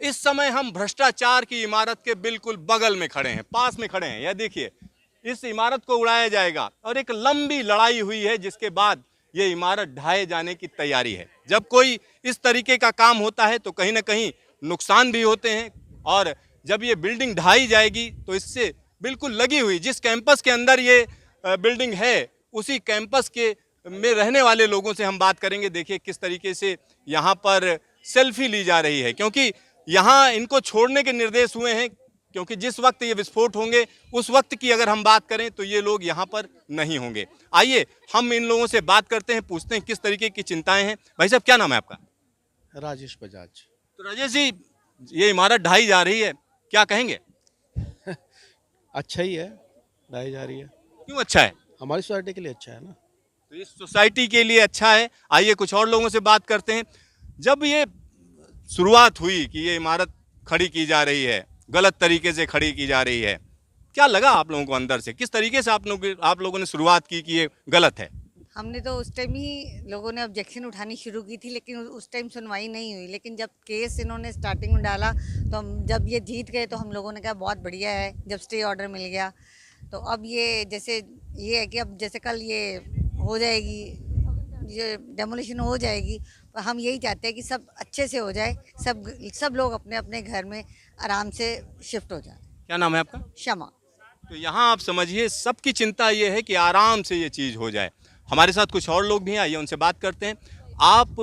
इस समय हम भ्रष्टाचार की इमारत के बिल्कुल बगल में खड़े हैं, पास में खड़े हैं। यह देखिए, इस इमारत को उड़ाया जाएगा और एक लंबी लड़ाई हुई है, जिसके बाद ये इमारत ढाए जाने की तैयारी है। जब कोई इस तरीके का काम होता है तो कहीं ना कहीं नुकसान भी होते हैं, और जब ये बिल्डिंग ढाई जाएगी तो इससे बिल्कुल लगी हुई, जिस कैंपस के अंदर ये बिल्डिंग है, उसी कैंपस के में रहने वाले लोगों से हम बात करेंगे। देखिए किस तरीके से यहाँ पर सेल्फी ली जा रही है, क्योंकि यहाँ इनको छोड़ने के निर्देश हुए हैं, क्योंकि जिस वक्त ये विस्फोट होंगे उस वक्त की अगर हम बात करें तो ये लोग यहाँ पर नहीं होंगे। आइए हम इन लोगों से बात करते हैं, पूछते हैं किस तरीके की चिंताएं हैं। भाई साहब, क्या नाम है आपका? राजेश बजाज। तो राजेश जी, ये इमारत ढाई जा रही है, क्या कहेंगे? अच्छा ही है, ढाई जा रही है। क्यों अच्छा है? हमारी सोसाइटी के लिए अच्छा है ना। तो इस सोसाइटी के लिए अच्छा है। आइए कुछ और लोगों से बात करते हैं। जब ये शुरुआत हुई कि ये इमारत खड़ी की जा रही है, गलत तरीके से खड़ी की जा रही है, क्या लगा आप लोगों को अंदर से? किस तरीके से आप लोगों ने शुरुआत की कि ये गलत है? हमने तो उस टाइम ही लोगों ने ऑब्जेक्शन उठानी शुरू की थी, लेकिन उस टाइम सुनवाई नहीं हुई। लेकिन जब केस इन्होंने स्टार्टिंग में डाला तो हम जब ये जीत गए तो हम लोगों ने कहा बहुत बढ़िया है, जब स्टे ऑर्डर मिल गया। तो अब ये जैसे ये है कि अब जैसे कल ये हो जाएगी, ये डेमोलिशन हो जाएगी, तो हम यही चाहते हैं कि सब अच्छे से हो जाए, सब लोग अपने अपने घर में आराम से शिफ्ट हो जाए। क्या नाम है आपका? क्षमा। तो यहाँ आप समझिए, सबकी चिंता ये है कि आराम से ये चीज़ हो जाए। हमारे साथ कुछ और लोग भी हैं, आइए उनसे बात करते हैं। आप,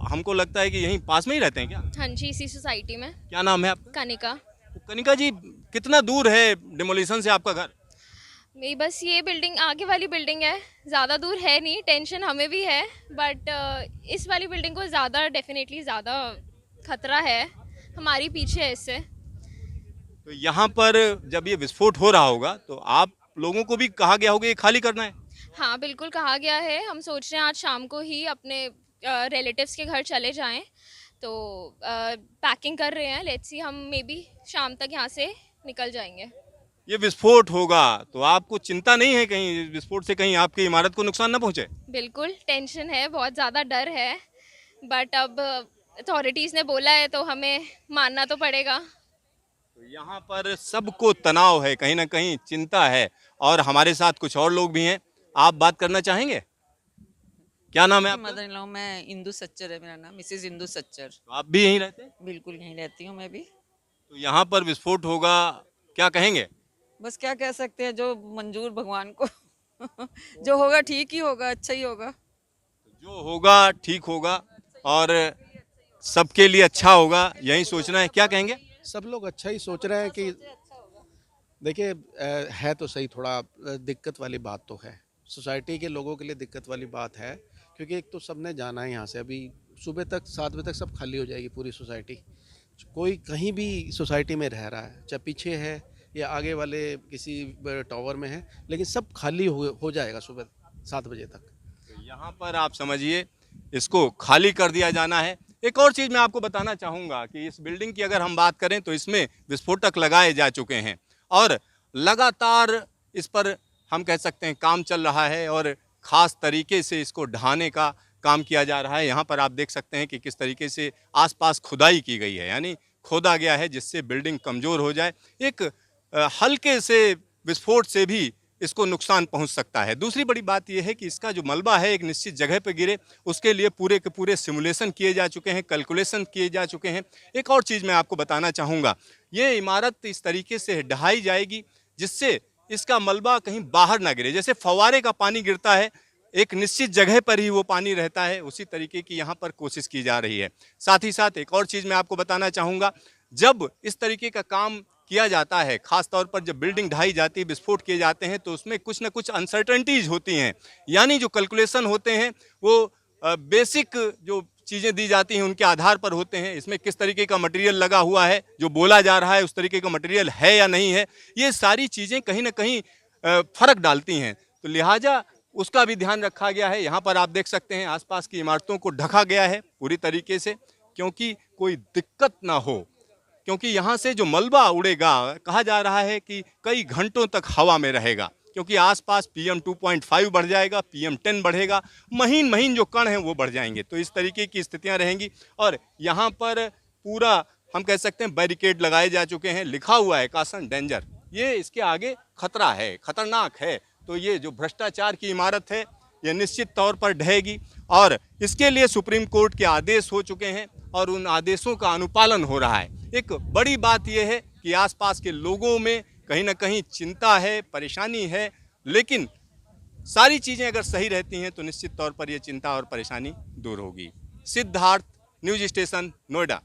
हमको लगता है कि यहीं पास में ही रहते हैं क्या? हाँ जी, इसी सोसाइटी में। क्या नाम है आपका? कनिका। तो कनिका जी, कितना दूर है डिमोलिशन से आपका घर? मेरी बस ये बिल्डिंग आगे वाली बिल्डिंग है, ज़्यादा दूर है नहीं। टेंशन हमें भी है, बट इस वाली बिल्डिंग को ज़्यादा डेफिनेटली ज़्यादा खतरा है, हमारी पीछे है इससे। तो यहाँ पर जब ये विस्फोट हो रहा होगा तो आप लोगों को भी कहा गया होगा ये खाली करना है? हाँ बिल्कुल कहा गया है। हम सोच रहे हैं आज शाम को ही अपने रिलेटिव्स के घर चले जाएं, तो पैकिंग कर रहे हैं। लेट्स सी, हम मे बी शाम तक यहाँ से निकल जाएंगे। ये विस्फोट होगा तो आपको चिंता नहीं है कहीं विस्फोट से कहीं आपकी इमारत को नुकसान ना पहुंचे? बिल्कुल टेंशन है, बहुत ज़्यादा डर है, बट अब अथॉरिटीज़ ने बोला है तो हमें मानना तो पड़ेगा। तो यहाँ पर सबको तनाव है, कहीं ना कहीं चिंता है, और हमारे साथ कुछ और लोग भी हैं। आप बात करना चाहेंगे? क्या नाम है आपका? मदर इन लॉ, मैं इंदू सच्चर है मेरा नाम, मिसेज इंदू सच्चर। तो आप भी यहीं रहते हैं? बिल्कुल यहीं रहती हूँ मैं भी। तो यहाँ पर विस्फोट होगा, क्या कहेंगे? बस क्या कह सकते हैं, जो मंजूर भगवान को जो होगा ठीक ही होगा, अच्छा ही होगा। जो होगा ठीक होगा और सबके लिए अच्छा होगा, यही सोचना है। क्या कहेंगे? सब लोग अच्छा ही सोच रहे हैं कि देखिए, है तो सही, थोड़ा दिक्कत वाली बात तो है, सोसाइटी के लोगों के लिए दिक्कत वाली बात है, क्योंकि एक तो सबने जाना है यहाँ से। अभी सुबह तक 7 बजे तक सब खाली हो जाएगी पूरी सोसाइटी। कोई कहीं भी सोसाइटी में रह रहा है, चाहे पीछे है या आगे वाले किसी टावर में है, लेकिन सब खाली हो जाएगा सुबह 7 बजे तक। तो यहाँ पर आप समझिए, इसको खाली कर दिया जाना है। एक और चीज़ मैं आपको बताना चाहूँगा कि इस बिल्डिंग की अगर हम बात करें तो इसमें विस्फोटक लगाए जा चुके हैं और लगातार इस पर हम कह सकते हैं काम चल रहा है, और ख़ास तरीके से इसको ढहाने का काम किया जा रहा है। यहाँ पर आप देख सकते हैं कि किस तरीके से आसपास खुदाई की गई है, यानी खोदा गया है जिससे बिल्डिंग कमज़ोर हो जाए। एक हल्के से विस्फोट से भी इसको नुकसान पहुंच सकता है। दूसरी बड़ी बात यह है कि इसका जो मलबा है एक निश्चित जगह पर गिरे, उसके लिए पूरे के पूरे सिमुलेशन किए जा चुके हैं, कैलकुलेशन किए जा चुके हैं। एक और चीज़ मैं आपको बताना चाहूँगा, ये इमारत इस तरीके से ढहाई जाएगी जिससे इसका मलबा कहीं बाहर ना गिरे। जैसे फव्वारे का पानी गिरता है, एक निश्चित जगह पर ही वो पानी रहता है, उसी तरीके की यहाँ पर कोशिश की जा रही है। साथ ही साथ एक और चीज़ मैं आपको बताना चाहूँगा, जब इस तरीके का काम किया जाता है, खास तौर पर जब बिल्डिंग ढाई जाती है, विस्फोट किए जाते हैं, तो उसमें कुछ ना कुछ अनसर्टेनिटीज होती हैं, यानी जो कैलकुलेशन होते हैं वो बेसिक जो चीज़ें दी जाती हैं उनके आधार पर होते हैं। इसमें किस तरीके का मटेरियल लगा हुआ है, जो बोला जा रहा है उस तरीके का मटेरियल है या नहीं है, ये सारी चीज़ें कहीं ना कहीं फ़र्क डालती हैं। तो लिहाजा उसका भी ध्यान रखा गया है। यहाँ पर आप देख सकते हैं आसपास की इमारतों को ढका गया है पूरी तरीके से, क्योंकि कोई दिक्कत ना हो, क्योंकि यहाँ से जो मलबा उड़ेगा कहा जा रहा है कि कई घंटों तक हवा में रहेगा, क्योंकि आसपास PM 2.5 बढ़ जाएगा, PM 10 बढ़ेगा, महीन महीन जो कण हैं वो बढ़ जाएंगे। तो इस तरीके की स्थितियाँ रहेंगी। और यहाँ पर पूरा हम कह सकते हैं बैरिकेड लगाए जा चुके हैं, लिखा हुआ है कासन डेंजर, ये इसके आगे खतरा है, खतरनाक है। तो ये जो भ्रष्टाचार की इमारत है ये निश्चित तौर पर ढहेगी और इसके लिए सुप्रीम कोर्ट के आदेश हो चुके हैं और उन आदेशों का अनुपालन हो रहा है। एक बड़ी बात यह है कि आसपास के लोगों में कहीं ना कहीं चिंता है, परेशानी है, लेकिन सारी चीज़ें अगर सही रहती हैं तो निश्चित तौर पर यह चिंता और परेशानी दूर होगी। Siddharth, news station, Noida.